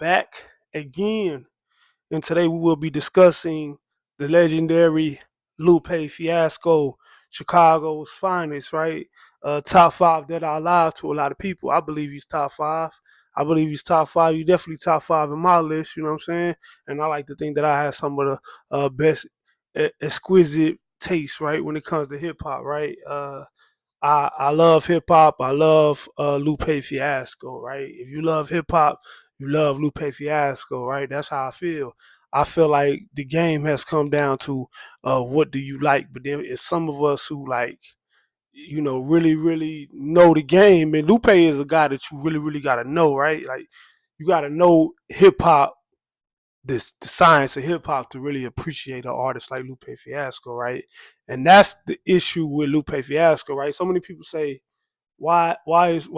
back again, and today we will be discussing the legendary Lupe Fiasco, Chicago's finest, right? Top five that are alive to a lot of people. I believe he's top five. I believe he's top five. He's definitely top five in my list, you know what I'm saying? And I like to think that I have some of the best exquisite taste, right, when it comes to hip hop, right? I love hip hop. I love Lupe Fiasco, right? If you love hip hop, you love Lupe Fiasco, right? That's how I feel. I feel like the game has come down to what do you like, but then it's some of us who like, really, really know the game. And Lupe is a guy that you really, really gotta know, right? Like you gotta know hip hop, the science of hip hop to really appreciate an artist like Lupe Fiasco, right? And that's the issue with Lupe Fiasco, right? So many people say, why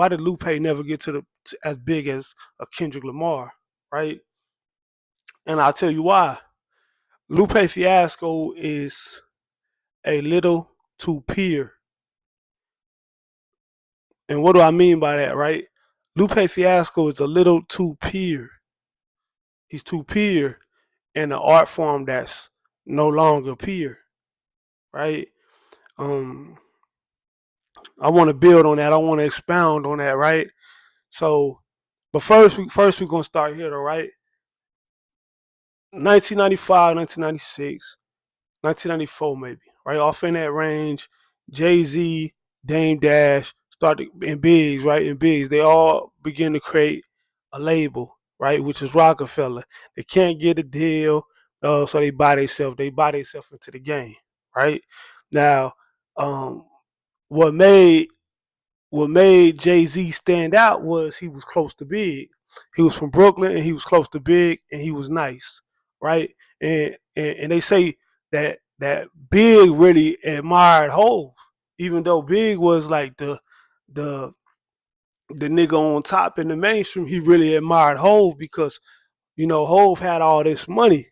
did Lupe never get to as big as a Kendrick Lamar, right? And I'll tell you why. Lupe Fiasco is a little too pure. And what do I mean by that, right? Lupe Fiasco is a little too pure. He's too pure in an art form that's no longer pure, right? Um, I want to build on that. I want to expound on that, right? So, but first we're gonna start here, though, right? 1995, 1996, 1994, maybe, right? Off in that range, Jay Z, Dame Dash started in Biggs, right? In Biggs, they all begin to create a label, right? Which is Rockefeller. They can't get a deal, so they buy themselves. They buy themselves into the game, right? Now, um, what made what made Jay Z stand out was he was close to Big. He was from Brooklyn and he was close to Big and he was nice, right? And they say that Big really admired Hove, even though Big was like the the nigga on top in the mainstream. He really admired Hove because Hove had all this money,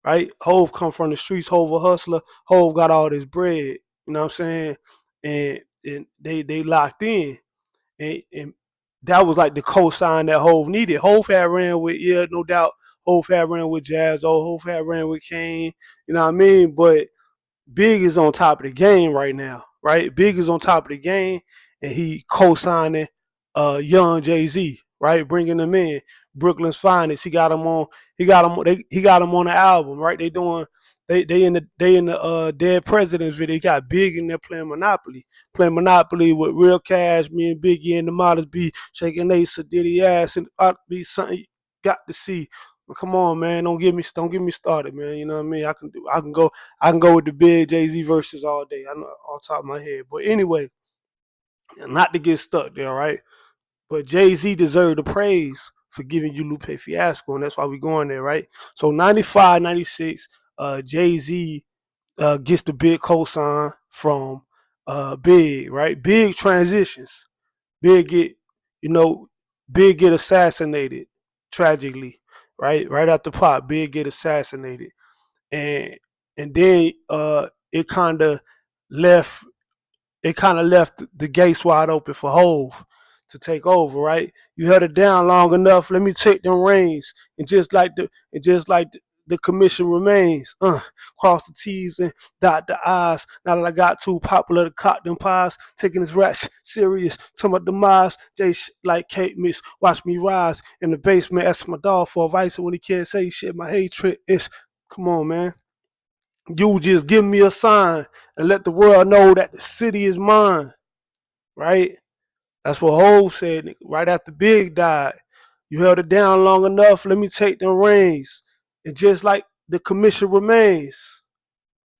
right? Hove come from the streets. Hove a hustler. Hove got all this bread. You know what I'm saying? And they locked in and that was like the cosign that Hove needed. Hove had ran with, yeah, no doubt. Hove had ran with Jazz. Hove had ran with Kane. You know what I mean? But Big is on top of the game right now, right? Big is on top of the game, and he co-signing young Jay Z, right? Bringing them in, Brooklyn's finest. He got him on. He got him on the album, right? They in the Dead Presidents video. He got Big in there playing Monopoly with Real Cash. Me and Biggie and the Models be shaking Ace, Diddy ass, and ought to be something you got to see. Come on, man. Don't get me started, man. You know what I mean? I can go with the big Jay Z verses all day. I know off the top of my head. But anyway, not to get stuck there, right? But Jay Z deserved the praise for giving you Lupe Fiasco, and that's why we going there, right? So 95, 96, Jay Z gets the big cosign from Big, right? Big transitions. Big get, you know, Big get assassinated tragically, right? Right after Pop, Big get assassinated, and and then it kind of left left the gates wide open for Hove to take over, right? You held it down long enough. Let me take them reins, and just like the commission remains. Cross the T's and dot the I's. Now that I got too popular to cock them pies, taking this rap serious to my demise. Jay like Kate Miss, watch me rise in the basement. Ask my dog for advice, and when he can't say shit, my hatred is. Come on, man. You just give me a sign and let the world know that the city is mine, right? That's what Hove said right after Big died. You held it down long enough. Let me take them reins. And just like the commission remains,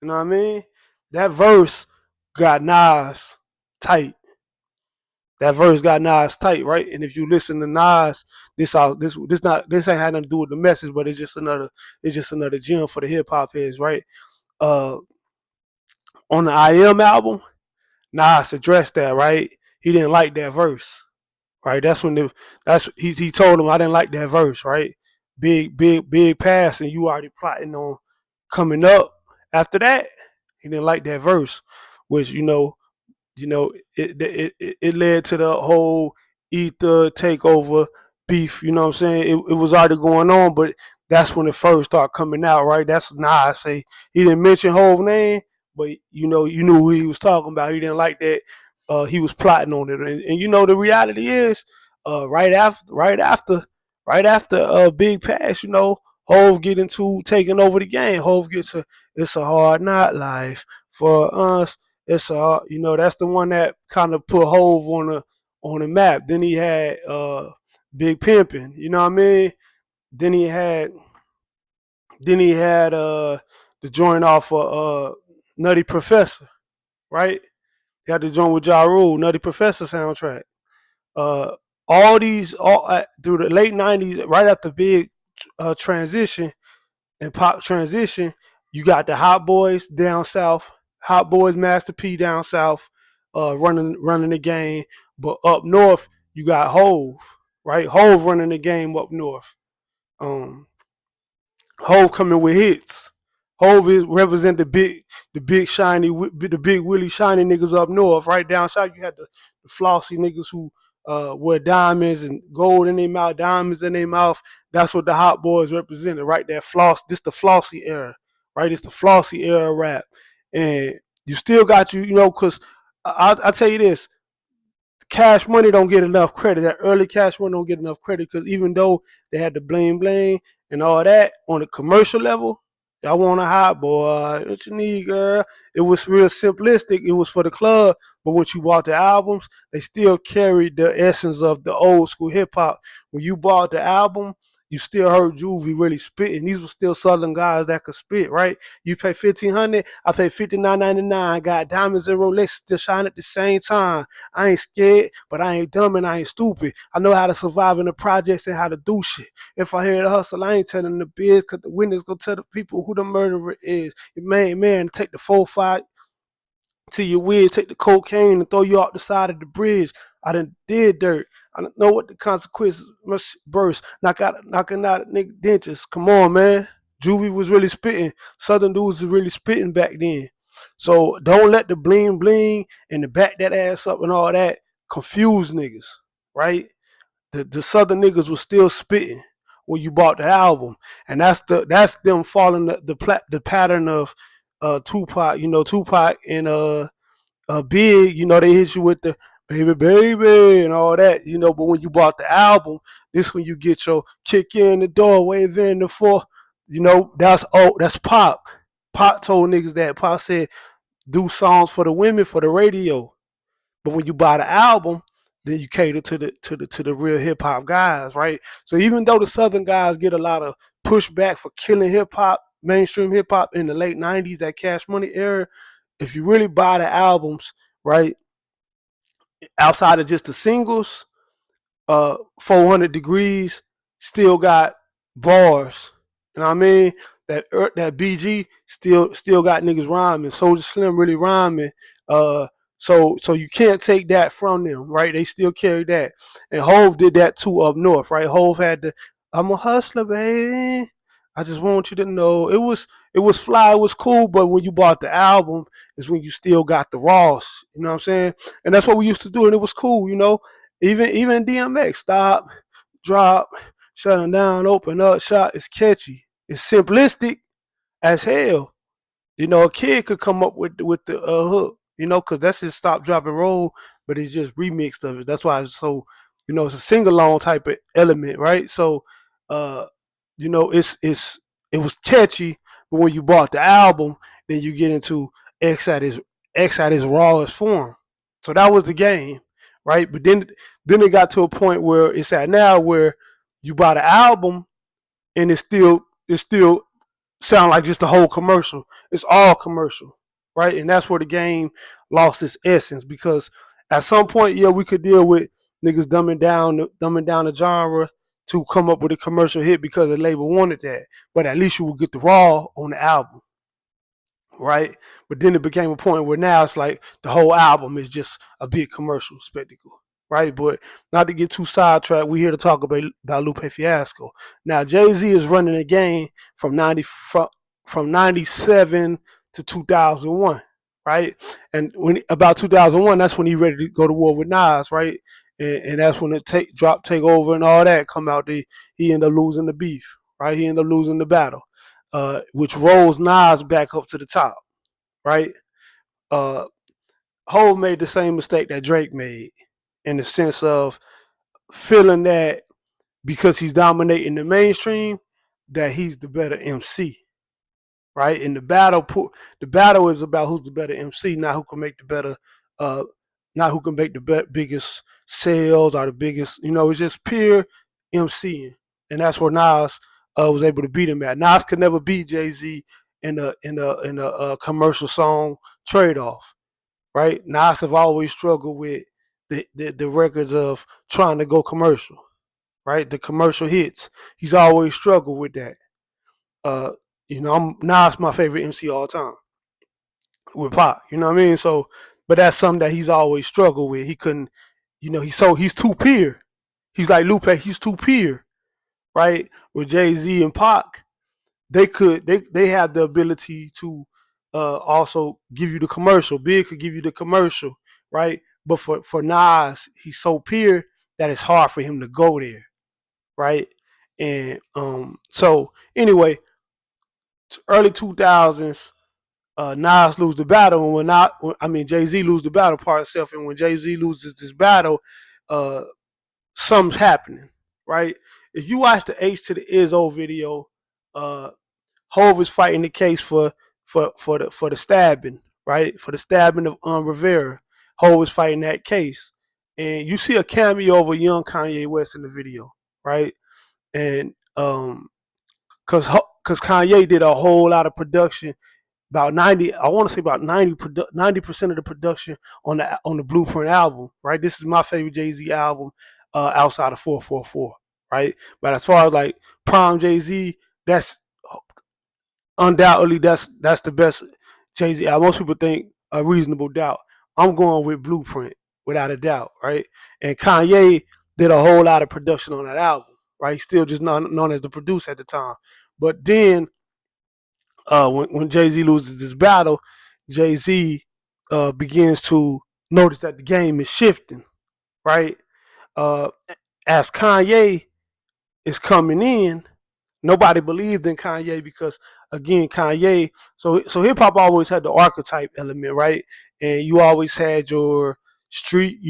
you know what I mean? That verse got Nas tight. That verse got Nas tight, right? And if you listen to Nas, this ain't had nothing to do with the message, but it's just another gem for the hip hop heads, right? Uh, on the I Am album, Nas addressed that, right? He didn't like that verse, right? He told him I didn't like that verse, right? Big pass, and you already plotting on coming up after that. He didn't like that verse, which it led to the whole ether takeover beef. You know what I'm saying? It was already going on, but that's when it first started coming out, right? That's I say he didn't mention Hov name, but you knew who he was talking about. He didn't like that. He was plotting on it, and the reality is, right after Big Pass, Hov get into taking over the game. Hov gets it's a hard not life for us. It's that's the one that kind of put Hov on the map. Then he had Big Pimpin', you know what I mean? Then he had the joint off of Nutty Professor, right? He had the joint with Ja Rule, Nutty Professor soundtrack. Uh, all through the late '90s, right after Big transition and Pop transition, you got the Hot Boys down south, Hot Boys, Master P down south, running the game. But up north, you got Hove, right? Hove running the game up north. Um, Hove coming with hits. Hove is represent the big shiny, the big Willie shiny niggas up north. Right down south, you had the flossy niggas who wear diamonds and gold in their mouth, diamonds in their mouth. That's what the Hot Boys represented, right? That floss. This the flossy era, right? It's the flossy era rap, and you still got because I tell you this, Cash Money don't get enough credit. That early Cash Money don't get enough credit because even though they had the bling bling and all that on the commercial level, I want a hot boy. What you need, girl? It was real simplistic. It was for the club, but once you bought the albums, they still carried the essence of the old school hip hop. When you bought the album, you still heard Juvie really spitting. These were still Southern guys that could spit, right? You pay $1,500, I pay $59.99. Got diamonds and Rolex still shine at the same time. I ain't scared, but I ain't dumb and I ain't stupid. I know how to survive in the projects and how to do shit. If I hear the hustle, I ain't telling the biz because the witness gonna tell the people who the murderer is. Man, take the 4-5 to your wig, take the cocaine and throw you off the side of the bridge. I done did dirt. I don't know what the consequences must burst. Knocking out nigga dentures. Come on, man. Juvie was really spitting. Southern dudes was really spitting back then. So don't let the bling bling and the back that ass up and all that confuse niggas, right? The Southern niggas was still spitting when you bought the album, and that's them following the pattern of Tupac. Tupac and Big. They hit you with the baby baby and all that. But when you bought the album, this when you get your kick in the door, wave in the floor. That's Pop. Pop told niggas that. Pop said do songs for the women for the radio. But when you buy the album, then you cater to the real hip hop guys, right? So even though the Southern guys get a lot of pushback for killing hip hop, mainstream hip hop in the late '90s, that Cash Money era, if you really buy the albums, right, outside of just the singles, 400 Degrees still got bars. You know what I mean? That BG still got niggas rhyming. Soulja Slim really rhyming. So you can't take that from them, right? They still carry that. And Hove did that too up north, right? Hove had the I'm a hustler, baby. I just want you to know it was fly, it was cool, but when you bought the album is when you still got the Ross. You know what I'm saying? And that's what we used to do, and it was cool. Even DMX, stop, drop, shutting down, open up, shot. It's catchy. It's simplistic as hell. A kid could come up with the hook. Because that's just stop, drop, and roll, but it's just remixed of it. That's why it's so. It's a sing along type of element, right? So, uh, it was catchy, but when you bought the album, then you get into X at his rawest form. So that was the game, right? But then it got to a point where it's at now where you buy the album and it's still sound like just the whole commercial. It's all commercial, right? And that's where the game lost its essence because at some point, yeah, we could deal with niggas dumbing down the genre to come up with a commercial hit because the label wanted that. But at least you would get the raw on the album, right? But then it became a point where now it's like the whole album is just a big commercial spectacle, right? But not to get too sidetracked, we're here to talk about Lupe Fiasco. Now Jay-Z is running the game from 97 to 2001, right? And when about 2001, that's when he ready to go to war with Nas, right? and that's when the take over and all that come out. He ended up losing the beef, right? He ended up losing the battle, which rolls Nas back up to the top, right? Uh, Hov made the same mistake that Drake made in the sense of feeling that because he's dominating the mainstream, that he's the better MC, right? And the battle is about who's the better MC, not who can make the better, uh, not who can make the biggest sales or the biggest. It's just pure MCing, and that's where Nas was able to beat him at. Nas could never beat Jay Z in a commercial song trade off, right? Nas have always struggled with the records of trying to go commercial, right? The commercial hits. He's always struggled with that. Uh, Nas my favorite MC all time with Pop. You know what I mean? So, but that's something that he's always struggled with. He couldn't, he's too pure. He's like Lupe. He's too pure, right? With Jay Z and Pac, they have the ability to also give you the commercial. Big could give you the commercial, right? But for Nas, he's so pure that it's hard for him to go there, right? And so anyway, early 2000s, Nas lose the battle, and Jay Z lose the battle part itself, and when Jay Z loses this battle, uh, something's happening, right? If you watch the H to the Izzo video, uh, Hov is fighting the case for the stabbing, right? For the stabbing of Rivera. Hov is fighting that case, and you see a cameo of a young Kanye West in the video, right? And because Kanye did a whole lot of production, about 90, I want to say about 90% of the production on the Blueprint album, right? This is my favorite Jay-Z album outside of 444, right? But as far as like prime Jay-Z, that's undoubtedly that's the best Jay-Z album. Most people think A Reasonable Doubt. I'm going with Blueprint without a doubt, right? And Kanye did a whole lot of production on that album, right? He's still just known as the producer at the time. But then when Jay Z loses this battle, Jay Z begins to notice that the game is shifting, right? Uh, as Kanye is coming in, nobody believed in Kanye because again, Kanye. So hip hop always had the archetype element, right? And you always had you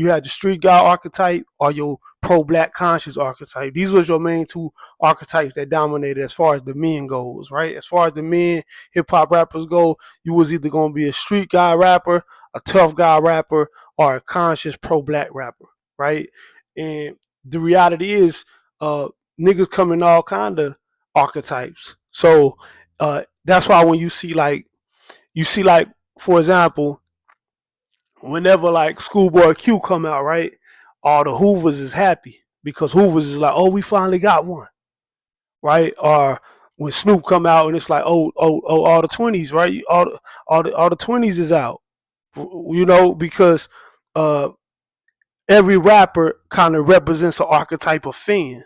had the street guy archetype or your pro black conscious archetype. These was your main two archetypes that dominated as far as the men goes, right? As far as the men hip hop rappers go, you was either gonna be a street guy rapper, a tough guy rapper, or a conscious pro black rapper, right? And the reality is, niggas come in all kind of archetypes. So that's why when you see like for example, whenever like Schoolboy Q come out, right, all the Hoovers is happy because Hoovers is like, oh, we finally got one, right? Or when Snoop come out and it's like, oh, all the 20s, right? All the 20s is out, because uh, every rapper kind of represents an archetype of fan,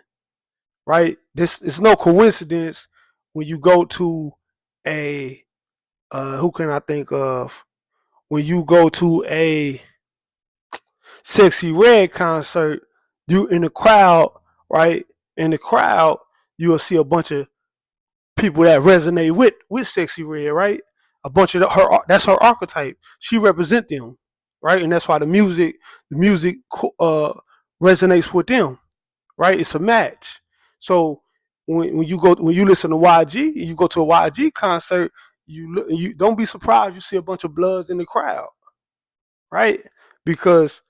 right? This it's no coincidence when you go to a who can I think of? When you go to a Sexy Red concert, you in the crowd, right? In the crowd, you'll see a bunch of people that resonate with Sexy Red, right? A bunch of her that's her archetype. She represent them, right? And that's why the music resonates with them, right? It's a match. So when you listen to YG, you go to a YG concert, you don't be surprised you see a bunch of Bloods in the crowd, right? Because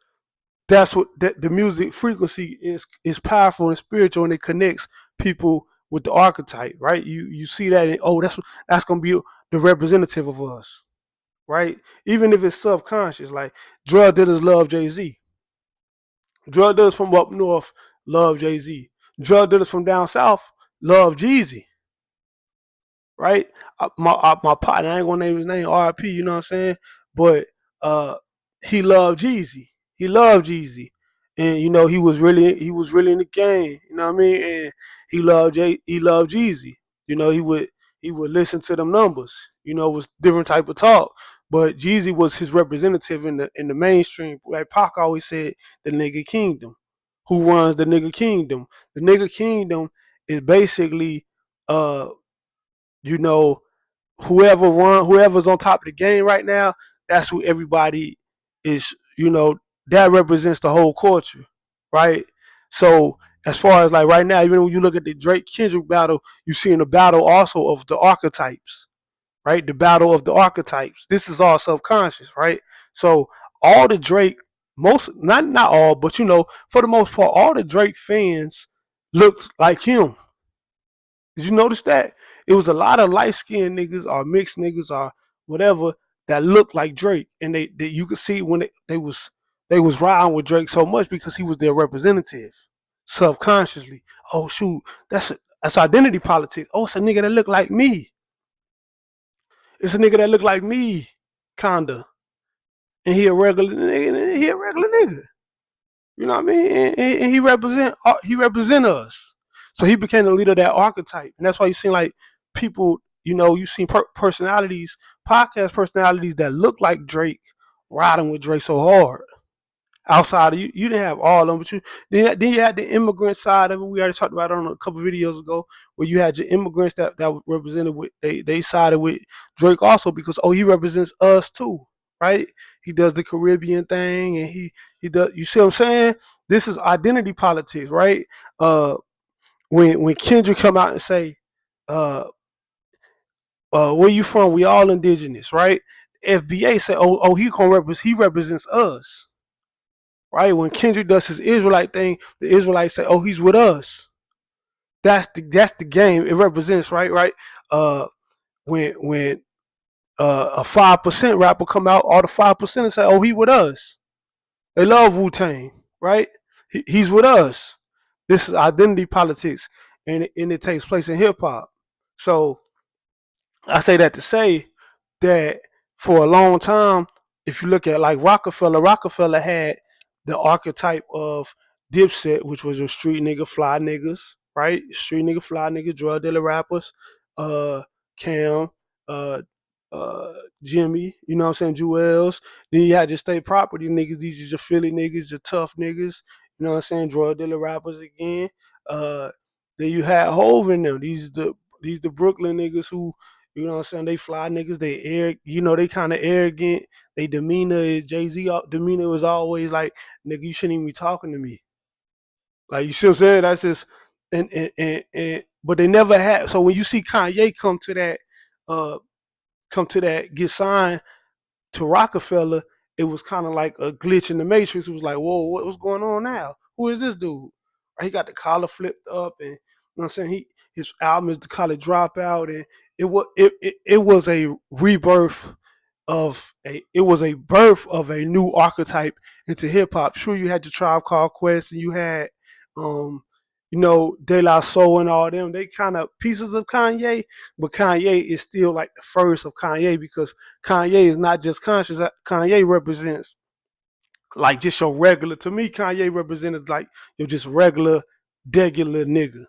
that's what the music frequency is powerful and spiritual, and it connects people with the archetype, right? You see that, and oh, that's gonna be the representative of us, right? Even if it's subconscious, like drug dealers love Jay Z, drug dealers from up north love Jay Z, drug dealers from down south love Jeezy, right? My partner, I ain't gonna name his name, RP, you know what I'm saying? But uh, he loved Jeezy. He loved Jeezy, and he was really in the game. You know what I mean? And he loved Jeezy. He would listen to them numbers. It was different type of talk. But Jeezy was his representative in the mainstream. Like Pac always said, the nigga kingdom, who runs the nigga kingdom. The nigga kingdom is basically, uh, you know, whoever's on top of the game right now, that's who everybody is, that represents the whole culture, right? So as far as like right now, even when you look at the Drake Kendrick battle, you see in the battle also of the archetypes, right? The battle of the archetypes. This is all subconscious, right? So all the Drake, most not all, but for the most part, all the Drake fans looked like him. Did you notice that? It was a lot of light skinned niggas or mixed niggas or whatever that looked like Drake. And they you could see when they was riding with Drake so much because he was their representative subconsciously. Oh shoot, that's identity politics. Oh, it's a nigga that look like me. It's a nigga that look like me, kinda. And he a regular nigga. He a regular nigga. You know what I mean? And he represent us. So he became the leader of that archetype, and that's why you seen like people. You seen personalities, podcast personalities that look like Drake, riding with Drake so hard. Outside of you didn't have all of them, but then you had the immigrant side of it. We already talked about it on a couple of videos ago, where you had your immigrants that represented with they sided with Drake also because he represents us too, right? He does the Caribbean thing, and he does. You see what I'm saying? This is identity politics, right? When Kendrick come out and say, uh, "Where you from? We all indigenous," right? FBA said, "Oh, he represents us." Right? When Kendrick does his Israelite thing, the Israelites say, "Oh, he's with us." That's the game. It represents, right. When a 5% rapper come out, all the 5% say, "Oh, he with us." They love Wu-Tang, right? He's with us. This is identity politics, and it takes place in hip hop. So I say that to say that for a long time, if you look at like Rockefeller had the archetype of Dipset, which was your street nigga, fly niggas, right? Street nigga, fly nigga, drug dealer rappers, uh, Cam, uh, uh, Jimmy, you know what I'm saying, Jewels. Then you had your state property niggas, these are your Philly niggas, your tough niggas, you know what I'm saying, drug dealer rappers again. Uh, then you had Hove in them. These the Brooklyn niggas who you know what I'm saying? They fly niggas. They they kind of arrogant. They demeanor is Jay-Z. Demeanor was always like, nigga, you shouldn't even be talking to me. Like, you see what I'm saying? That's just, but they never had. So when you see Kanye uh, get signed to Rockefeller, it was kind of like a glitch in the matrix. It was like, whoa, what's going on now? Who is this dude? He got the collar flipped up, and you know what I'm saying. His album is the College Dropout, and it was a rebirth it was a birth of a new archetype into hip hop. Sure, you had the Tribe Called Quest, and you had um De La Soul and all them. They kind of pieces of Kanye, but Kanye is still like the first of Kanye because Kanye is not just conscious. Kanye represents like just your regular. To me, Kanye represented like your just regular nigga,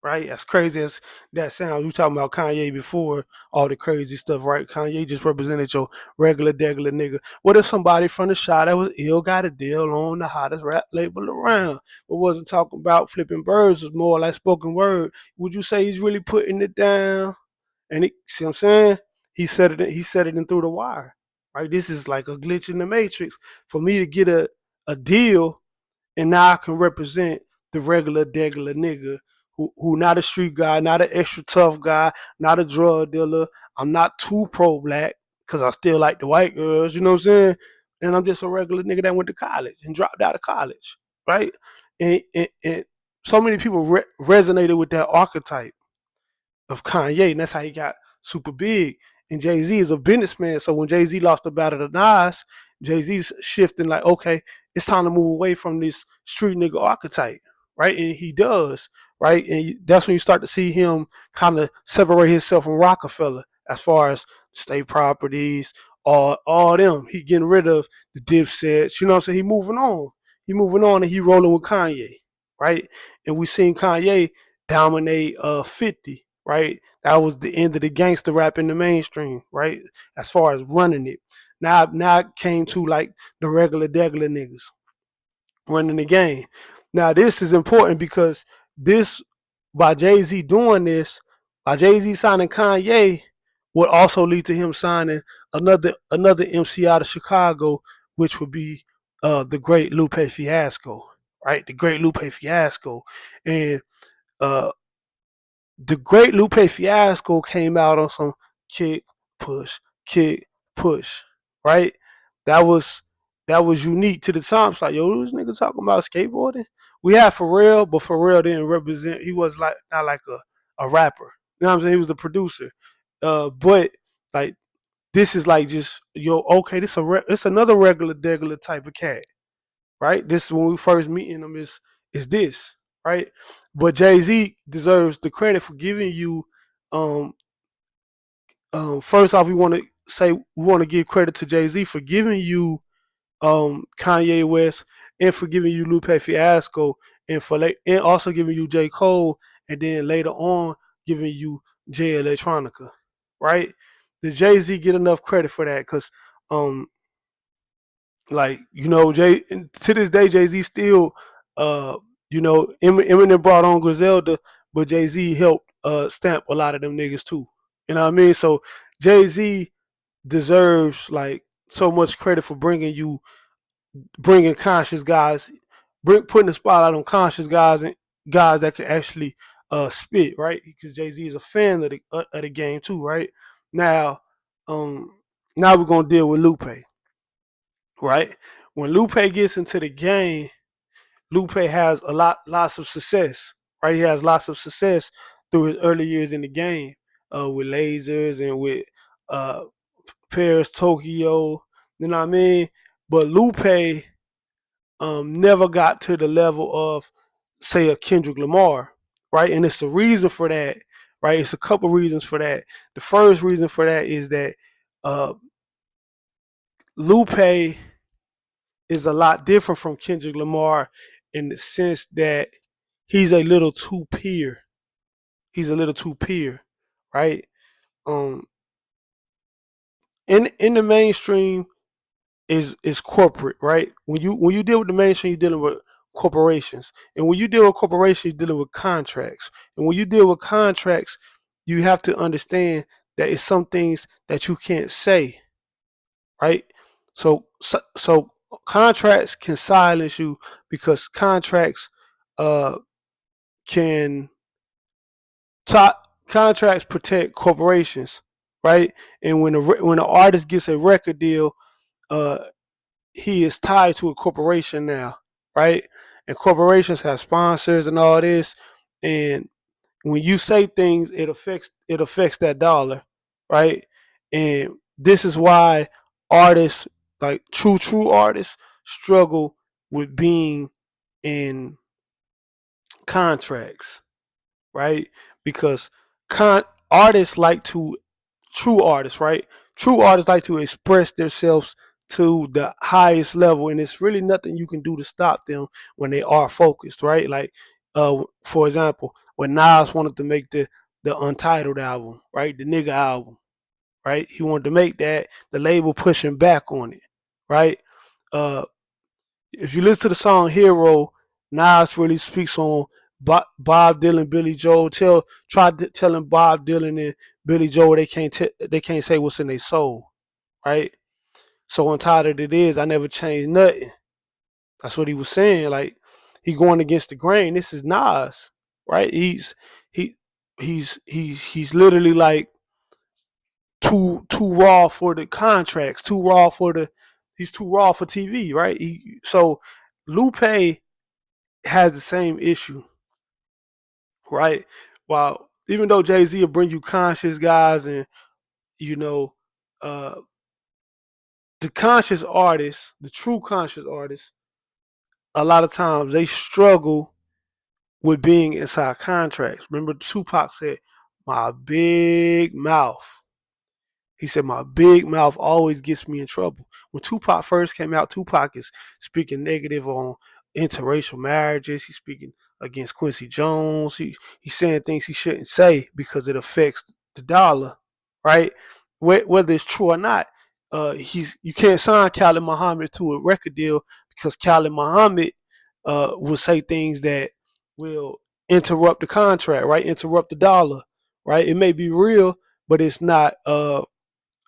right? As crazy as that sounds, we talking about Kanye before all the crazy stuff, right? Kanye just represented your regular nigga. What if somebody from the shot that was ill got a deal on the hottest rap label around, but wasn't talking about flipping birds, was more like spoken word? Would you say he's really putting it down? And see what I'm saying? He said it in Through the Wire, right? This is like a glitch in the matrix for me to get a deal, and now I can represent the regular nigga who not a street guy, not an extra tough guy, not a drug dealer. I'm not too pro black because I still like the white girls, you know what I'm saying? And I'm just a regular nigga that went to college and dropped out of college, right? And so many people resonated with that archetype of Kanye, and that's how he got super big. And Jay Z is a businessman, so when Jay Z lost the battle to Nas, Jay Z's shifting like, okay, it's time to move away from this street nigga archetype, right? And he does, right? And that's when you start to see him kind of separate himself from Rockefeller as far as state properties, all them. He getting rid of the Dipsets, you know what I'm saying? He moving on. He moving on, and he rolling with Kanye, right? And we seen Kanye dominate 50, right? That was the end of the gangster rap in the mainstream, right? As far as running it. Now it came to like the regular niggas running the game. Now this is important because this by Jay Z doing this, by Jay Z signing Kanye, would also lead to him signing another MC out of Chicago, which would be the great Lupe Fiasco, right? The great Lupe Fiasco, and uh, the great Lupe Fiasco came out on some kick push, kick push, right? That was that was unique to the time. It's like, yo, this nigga talking about skateboarding. We had Pharrell, but Pharrell didn't represent. He was like not like a rapper. You know what I'm saying? He was the producer. But like this is like just yo, okay, this another regular degular type of cat, right? This is when we first meeting him is this, right? But Jay Z deserves the credit for giving you. Um, First off, we want to say we want to give credit to Jay Z for giving you Kanye West and for giving you Lupe Fiasco and also giving you J Cole and then later on giving you Jay Electronica, right? Did Jay Z get enough credit for that? Because um, like Jay to this day Jay Z still Eminem brought on Griselda, but Jay Z helped stamp a lot of them niggas too. You know what I mean? So Jay Z deserves like so much credit for bringing conscious guys, putting the spotlight on conscious guys and guys that can actually spit, right? Because Jay Z is a fan of the game too, right? Now, um, now we're gonna deal with Lupe, right? When Lupe gets into the game, Lupe has lots of success, right? He has lots of success through his early years in the game, with lasers and with uh, Paris, Tokyo. You know what I mean? But Lupe never got to the level of, say, a Kendrick Lamar, right? And it's a reason for that, right? It's a couple reasons for that. The first reason for that is that uh, Lupe is a lot different from Kendrick Lamar in the sense that he's a little too pure. He's a little too pure, right? Um, in the mainstream is corporate, right? When you deal with the mainstream, you're dealing with corporations, and when you deal with corporations, you're dealing with contracts, and when you deal with contracts, you have to understand that it's some things that you can't say, right? So contracts can silence you because contracts uh can contracts protect corporations, right? And when an artist gets a record deal, uh he is tied to a corporation now, right? And corporations have sponsors and all this, and when you say things, it affects that dollar, right? And this is why artists, like true artists, struggle with being in contracts, right? Because con artists like to true artists, right? True artists like to express themselves to the highest level, and it's really nothing you can do to stop them when they are focused, right? Like, for example, when Nas wanted to make the Untitled album, right, the nigga album, right? He wanted to make that. The label pushing back on it, right? Uh, if you listen to the song Hero, Nas really speaks on Bob Dylan, Billy Joel. Telling Bob Dylan and Billy Joel they can't say what's in their soul, right? So entitled it is, I never changed nothing. That's what he was saying. Like, he going against the grain. This is Nas, right? He he's literally like too raw for the contracts, too raw for the he's too raw for TV, right? So Lupe has the same issue, right? While even though Jay Z will bring you conscious guys and you know uh the conscious artists, the true conscious artists, a lot of times they struggle with being inside contracts. Remember Tupac said, "My big mouth." He said, "My big mouth always gets me in trouble." When Tupac first came out, Tupac is speaking negative on interracial marriages. He's speaking against Quincy Jones. He's saying things he shouldn't say because it affects the dollar, right? Whether it's true or not, you can't sign Khalid Muhammad to a record deal because Khalid Muhammad will say things that will interrupt the contract, right? Interrupt the dollar, right? It may be real, but it's not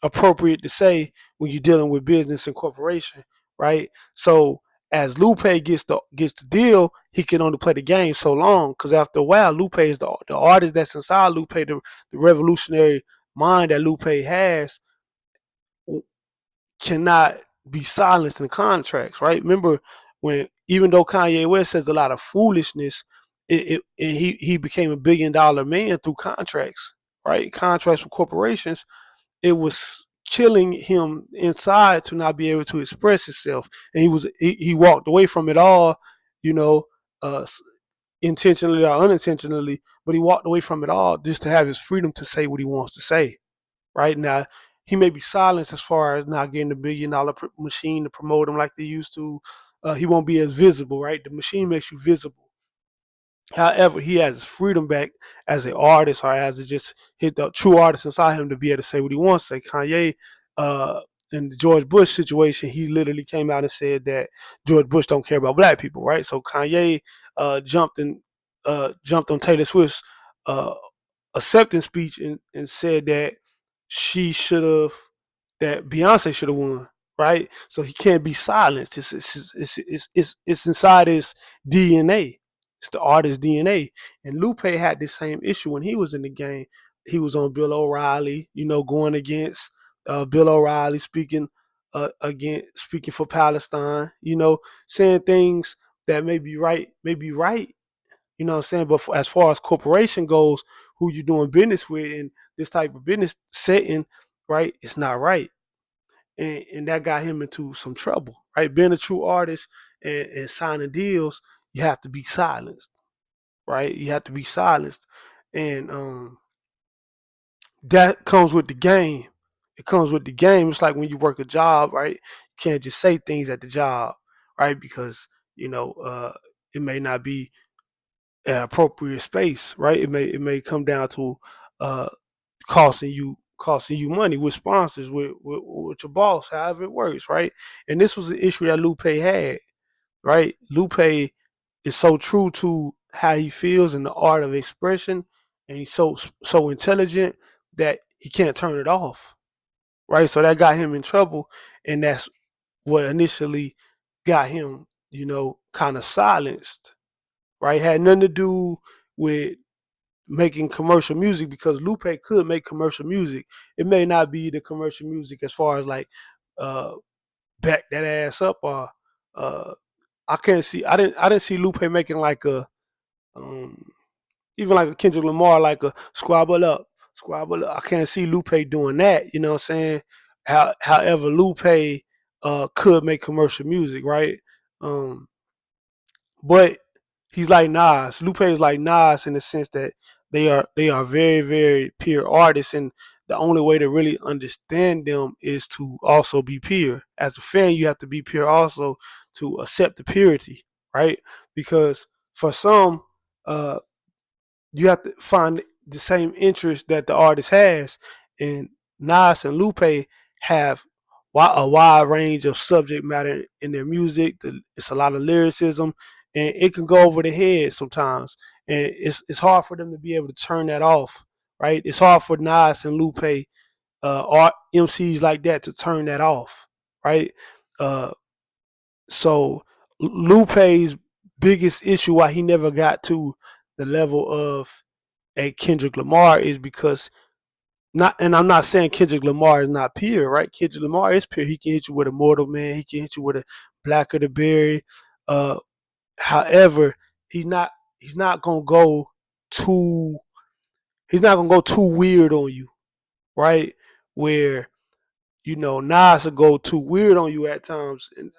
appropriate to say when you're dealing with business and corporation, right? So as Lupe gets the deal, he can only play the game so long because after a while, Lupe is the artist that's inside Lupe, the revolutionary mind that Lupe has cannot be silenced in contracts, right? Remember when even though Kanye West says a lot of foolishness, and he became $1 billion man through contracts, right? Contracts with corporations. It was killing him inside to not be able to express himself, and he walked away from it all, you know, uh, intentionally or unintentionally, but he walked away from it all just to have his freedom to say what he wants to say right now. He may be silenced as far as not getting the $1 billion machine to promote him like they used to. He won't be as visible, right? The machine makes you visible. However, he has his freedom back as an artist, or as it just hit the true artist inside him to be able to say what he wants to say. Kanye, uh, in the George Bush situation, he literally came out and said that George Bush don't care about black people, right? So Kanye jumped on Taylor Swift's uh, acceptance speech and said that she should have that Beyonce should have won, right? So he can't be silenced. It's inside his DNA. It's the artist's DNA. And Lupe had the same issue when he was in the game. He was on Bill O'Reilly, going against Bill O'Reilly, speaking for Palestine, saying things that may be right, what I'm saying? But as far as corporation goes, who you doing business with in this type of business setting, right? It's not right. And that got him into some trouble, right? Being a true artist and signing deals, you have to be silenced, right? You have to be silenced. And that comes with the game. It comes with the game. It's like when you work a job, right? You can't just say things at the job, right? Because, it may not be appropriate space, right? It may come down to uh, costing you money with sponsors, with your boss, however it works, right? And this was an issue that Lupe had, right? Lupe is so true to how he feels in the art of expression, and he's so intelligent that he can't turn it off, right? So that got him in trouble, and that's what initially got him, kind of silenced, right? Had nothing to do with making commercial music because Lupe could make commercial music. It may not be the commercial music as far as like uh back that ass up or uh I didn't see Lupe making like a um even like a Kendrick Lamar like a squabble up. I can't see Lupe doing that, you know what I'm saying? However, Lupe could make commercial music, right? Um but he's like Nas. Lupe is like Nas in the sense that they are very very pure artists, and the only way to really understand them is to also be pure. As a fan, you have to be pure also to accept the purity, right? Because for some, uh, you have to find the same interest that the artist has, and Nas and Lupe have a wide range of subject matter in their music. It's a lot of lyricism, and it can go over the head sometimes, and it's hard for them to be able to turn that off, right? It's hard for Nas and Lupe, art MCs like that, to turn that off, right? Uh, so Lupe's biggest issue why he never got to the level of a Kendrick Lamar is because not, and I'm not saying Kendrick Lamar is not pure, right? Kendrick Lamar is pure. He can hit you with a Mortal Man. He can hit you with a Black of the Berry. Uh, however, he's not he's not gonna go too he's not gonna go too weird on you, right? Where Nas will go too weird on you at times, and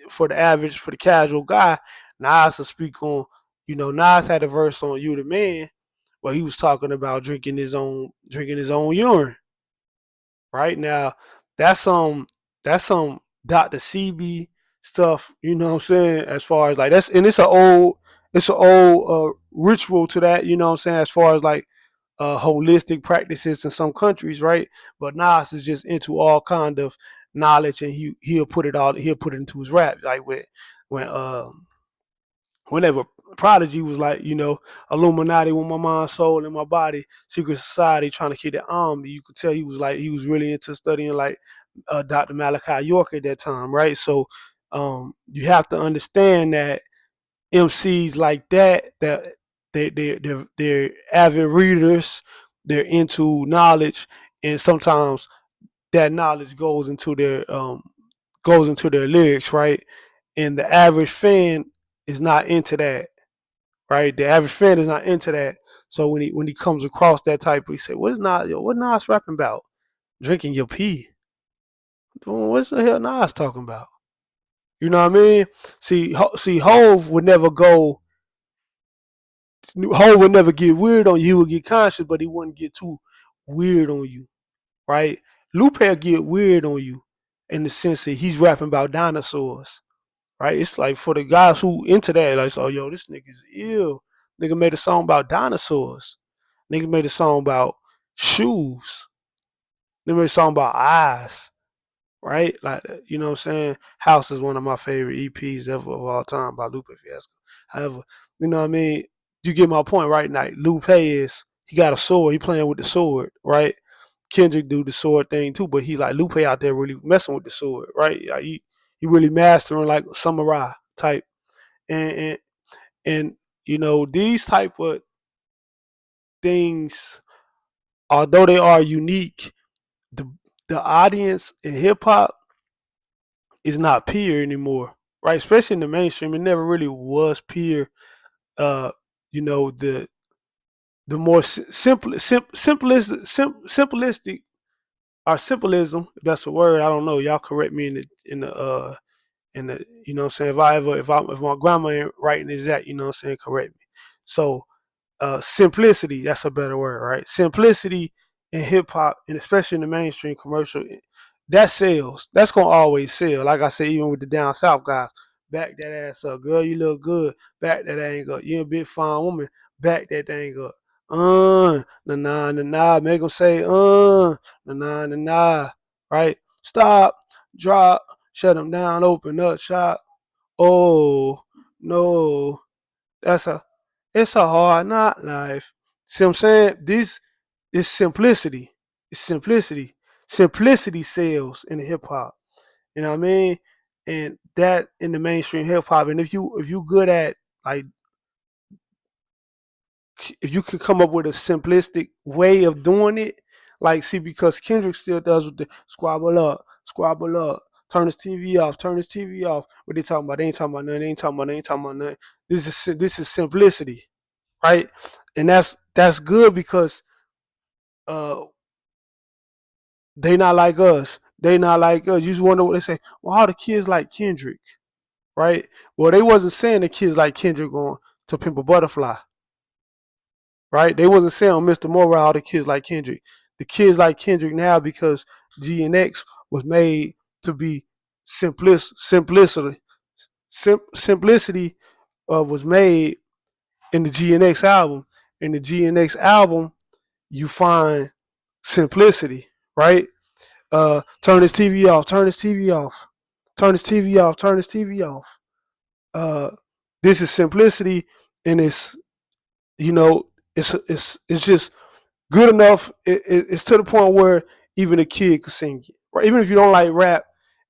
for the average, for the casual guy, Nas will speak on. Nas had a verse on "You the Man," where he was talking about drinking his own urine. Right now, that's some Dr. CB stuff. You know what I'm saying? As far as like that's and it's an old ritual to that. You know what I'm saying? As far as like holistic practices in some countries, right? But Nas is just into all kind of knowledge, and he'll put it into his rap, like when Whenever Prodigy was like, Illuminati with my mind, soul, and my body, secret society trying to keep the army, you could tell he was really into studying like Dr. Malachi York at that time, right? So you have to understand that MCs like that they're avid readers, they're into knowledge, and sometimes that knowledge goes into their lyrics, right? And the average fan is not into that, right? The average fan is not into that. So when he comes across that type, he say, "What is What Nas rapping about? Drinking your pee? What's the hell Nas talking about?" You know what I mean? See, Hove would never get weird on you. He would get conscious, but he wouldn't get too weird on you, right? Lupe get weird on you in the sense that he's rapping about dinosaurs, right? It's like for the guys who into that, like, oh, yo, this nigga's ill. Nigga made a song about dinosaurs. Nigga made a song about shoes. Nigga made a song about eyes, right? Like, you know what I'm saying? House is one of my favorite EPs ever of all time by Lupe Fiasco. However, you know what I mean? You get my point, right? Like, he got a sword. He playing with the sword, right? Kendrick do the sword thing too, but he like Lupe out there really messing with the sword, right? Like, he really mastering like samurai type, and and these type of things, although they are unique, the audience in hip hop is not peer anymore, right? Especially in the mainstream, it never really was peer. Uh, the more simplistic or simplism, if that's a word. I don't know. Y'all correct me in the you know what I'm saying, if my grandma ain't writing this that, you know what I'm saying, correct me. So simplicity, that's a better word, right? Simplicity in hip hop, and especially in the mainstream commercial, that sells. That's gonna always sell. Like I said, even with the down south guys, back that ass up, girl, you look good. Back that thing up, you a big fine woman. Back that thing up. Na na na na. Make them say na na na na. Right? Stop, drop, shut them down, open up shop. Oh no, that's a it's a hard knock life. See what I'm saying? This is simplicity. It's simplicity. Simplicity sells in the hip hop. You know what I mean? And that in the mainstream hip hop. And if you good at, like, if you could come up with a simplistic way of doing it, like, see, because Kendrick still does with the squabble up, turn his TV off, turn his TV off. What they talking about? They ain't talking about nothing. They ain't talking about. They ain't talking about nothing. This is simplicity, right? And that's good because uh they not like us. They not like us. You just wonder what they say. Well, all the kids like Kendrick, right? Well, they wasn't saying the kids like Kendrick on To Pimp a Butterfly, right? They wasn't saying on Mr. Moore all the kids like Kendrick. The kids like Kendrick now because G and X was made to be simplicity. Simplicity was made in the G and X album. In the G and X album, you find simplicity, right? Turn his TV off, turn his TV off, turn his TV off, turn his TV off. Uh, this is simplicity, and it's just good enough. It's to the point where even a kid could sing it, right? Even if you don't like rap,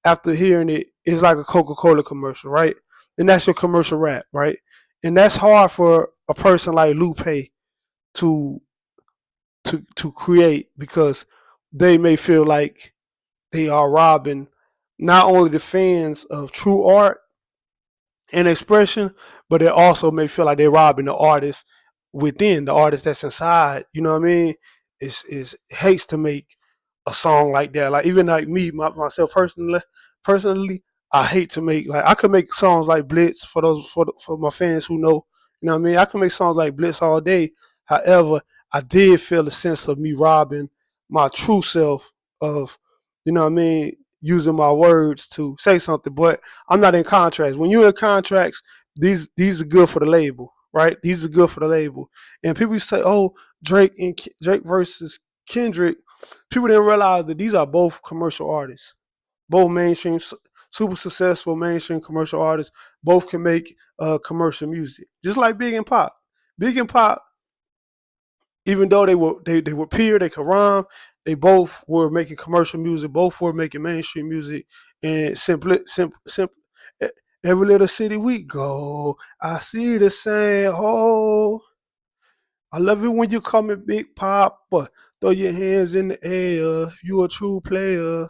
after hearing it, it's like a Coca-Cola commercial, right? And that's your commercial rap, right? And that's hard for a person like Lupe to to create because they may feel like they are robbing not only the fans of true art and expression, but they also may feel like they're robbing the artist within, the artist that's inside. You know what I mean? Is hates to make a song like that. Like, even like me, myself personally, I hate to make, like, I could make songs like Blitz for those for my fans who know. You know what I mean? I can make songs like Blitz all day. However, I did feel a sense of me robbing my true self of, you know what I mean, using my words to say something. But I'm not in contracts. When you're in contracts, these are good for the label, right? These are good for the label. And people say, "Oh, Drake versus Kendrick." People didn't realize that these are both commercial artists, both mainstream super successful mainstream commercial artists both can make commercial music, just like Big and Pop. Big and Pop, even though they were peer, they could rhyme. They both were making commercial music. Both were making mainstream music. And simply, every little city we go, I see the same. Oh, I love it when you call me Big Papa. Throw your hands in the air. You a true player.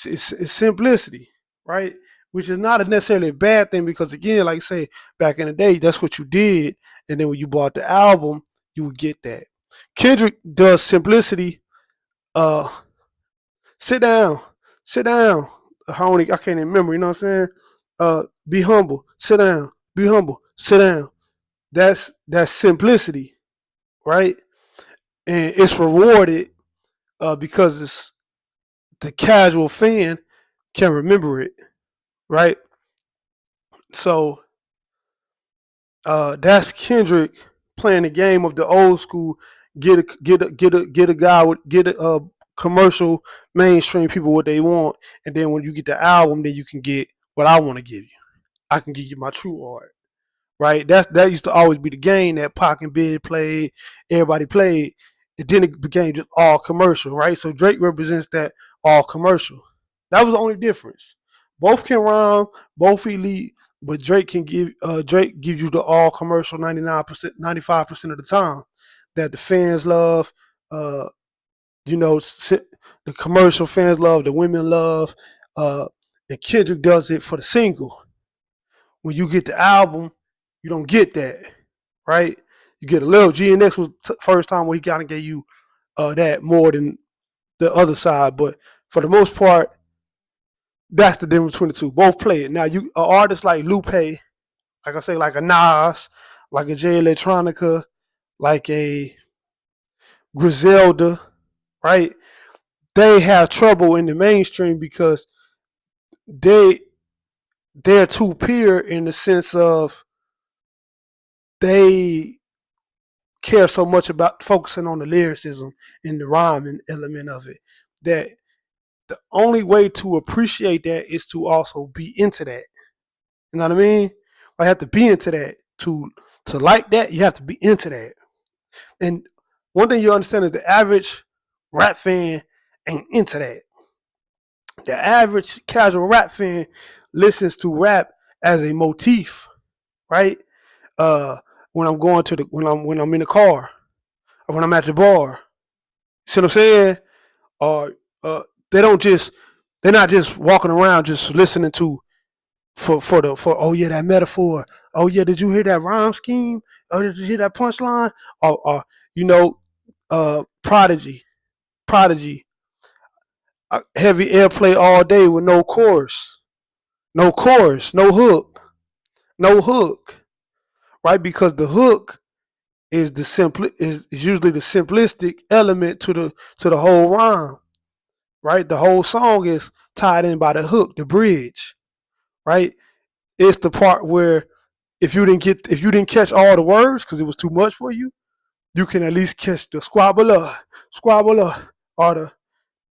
It's simplicity, right? Which is not necessarily a bad thing because again, like I say, back in the day, that's what you did, and then when you bought the album, you would get that. Kendrick does simplicity. Uh, sit down, sit down. I can't even remember. You know what I'm saying? Be humble. Sit down. Be humble. Sit down. That's simplicity, right? And it's rewarded because it's the casual fan can remember it, right? So that's Kendrick playing the game of the old school. Get a guy with get a commercial mainstream people what they want, and then when you get the album, then you can get what I want to give you. I can give you my true art, right? That used to always be the game that Pac and Big played, everybody played. And then it became just all commercial, right? So Drake represents that all commercial. That was the only difference. Both can rhyme, both elite, but Drake gives you the all commercial 99%, 95% of the time that the fans love. Uh, you know, the commercial fans love, the women love, uh, and Kendrick does it for the single. When you get the album, you don't get that, right? You get a little. GNX was first time where he kind of gave you that more than the other side, but for the most part, that's the difference between the two. Both play it. Now, you an artist like Lupe, like I say, like a Nas, like a J Electronica, like a Griselda, right? They have trouble in the mainstream because they they're too pure in the sense of they care so much about focusing on the lyricism and the rhyming element of it that the only way to appreciate that is to also be into that. You know what I mean? I have to be into that to like that. You have to be into that. And one thing you understand is the average rap fan ain't into that. The average casual rap fan listens to rap as a motif, right? Uh, when I'm going to the when I'm in the car or when I'm at the bar. See what I'm saying? Or they don't just they're not just walking around just listening to for oh yeah that metaphor. Oh yeah, did you hear that rhyme scheme? Oh, did you hear that punchline? Or you know, Prodigy, heavy airplay all day with no chorus, no hook, no hook, right? Because the hook is is usually the simplistic element to the whole rhyme, right? The whole song is tied in by the hook, the bridge, right? It's the part where if you didn't catch all the words because it was too much for you, you can at least catch the squabbler, or the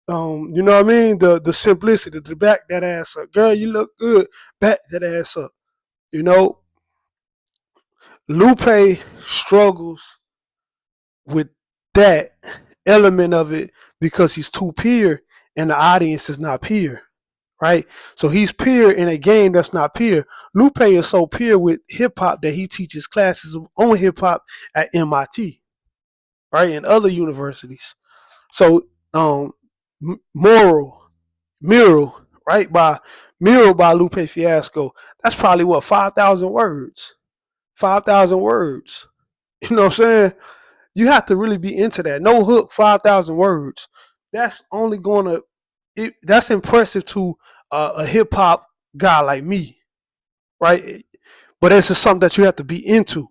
you know what I mean? The simplicity, the back that ass up. Girl, you look good. Back that ass up. You know, Lupe struggles with that element of it because he's too pure and the audience is not pure, right? So he's pure in a game that's not pure. Lupe is so pure with hip hop that he teaches classes on hip hop at MIT, right, and other universities. So moral, mural, right, by mural by Lupe Fiasco. That's probably what 5,000 words. 5,000 words. You know what I'm saying? You have to really be into that. No hook, 5,000 words. That's only going to, that's impressive to a hip hop guy like me, right? But it's just something that you have to be into,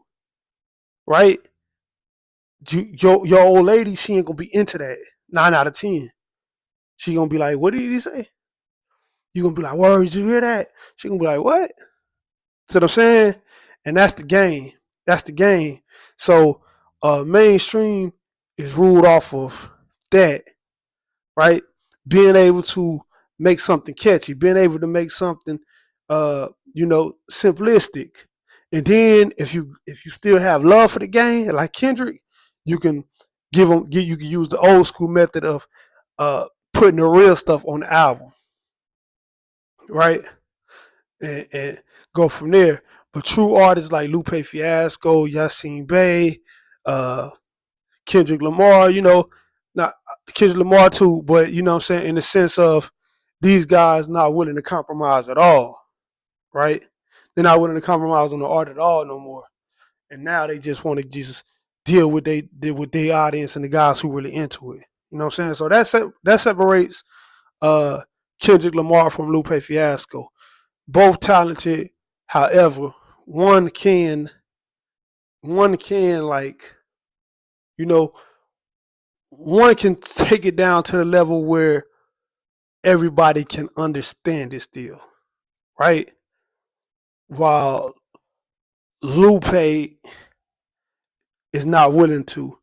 right? Your old lady, she ain't going to be into that 9 out of 10. She going to be like, what did he say? You going to be like, word, did you hear that? She going to be like, what? See what I'm saying? And that's the game. That's the game. So mainstream is ruled off of that, right? Being able to make something catchy, being able to make something, simplistic. And then if you still have love for the game, like Kendrick, you can you can use the old school method of putting the real stuff on the album, right? And go from there. But true artists like Lupe Fiasco, Yasin Bey, uh, Kendrick Lamar, not Kendrick Lamar too, but you know what I'm saying, in the sense of these guys not willing to compromise at all, right? They're not willing to compromise on the art at all no more. And now they just want to just deal with their audience and the guys who really into it. You know what I'm saying? So that separates uh Kendrick Lamar from Lupe Fiasco. Both talented, however, one can like, you know, one can take it down to the level where everybody can understand it still, right? While Lupe is not willing to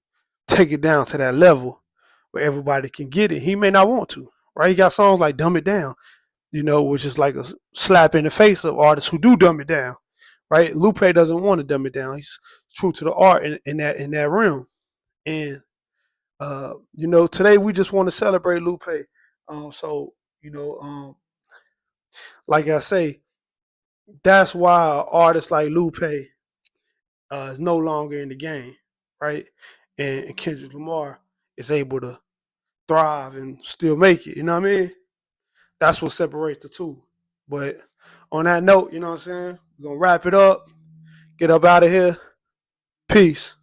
take it down to that level where everybody can get it. He may not want to, right? He got songs like Dumb It Down, which is like a slap in the face of artists who do dumb it down, right? Lupe doesn't want to dumb it down. He's true to the art in that realm. And today we just want to celebrate Lupe. So like I say, that's why artists like Lupe is no longer in the game, right? And Kendrick Lamar is able to thrive and still make it. You know what I mean? That's what separates the two. But on that note, you know what I'm saying? We're gonna wrap it up. Get up out of here. Peace.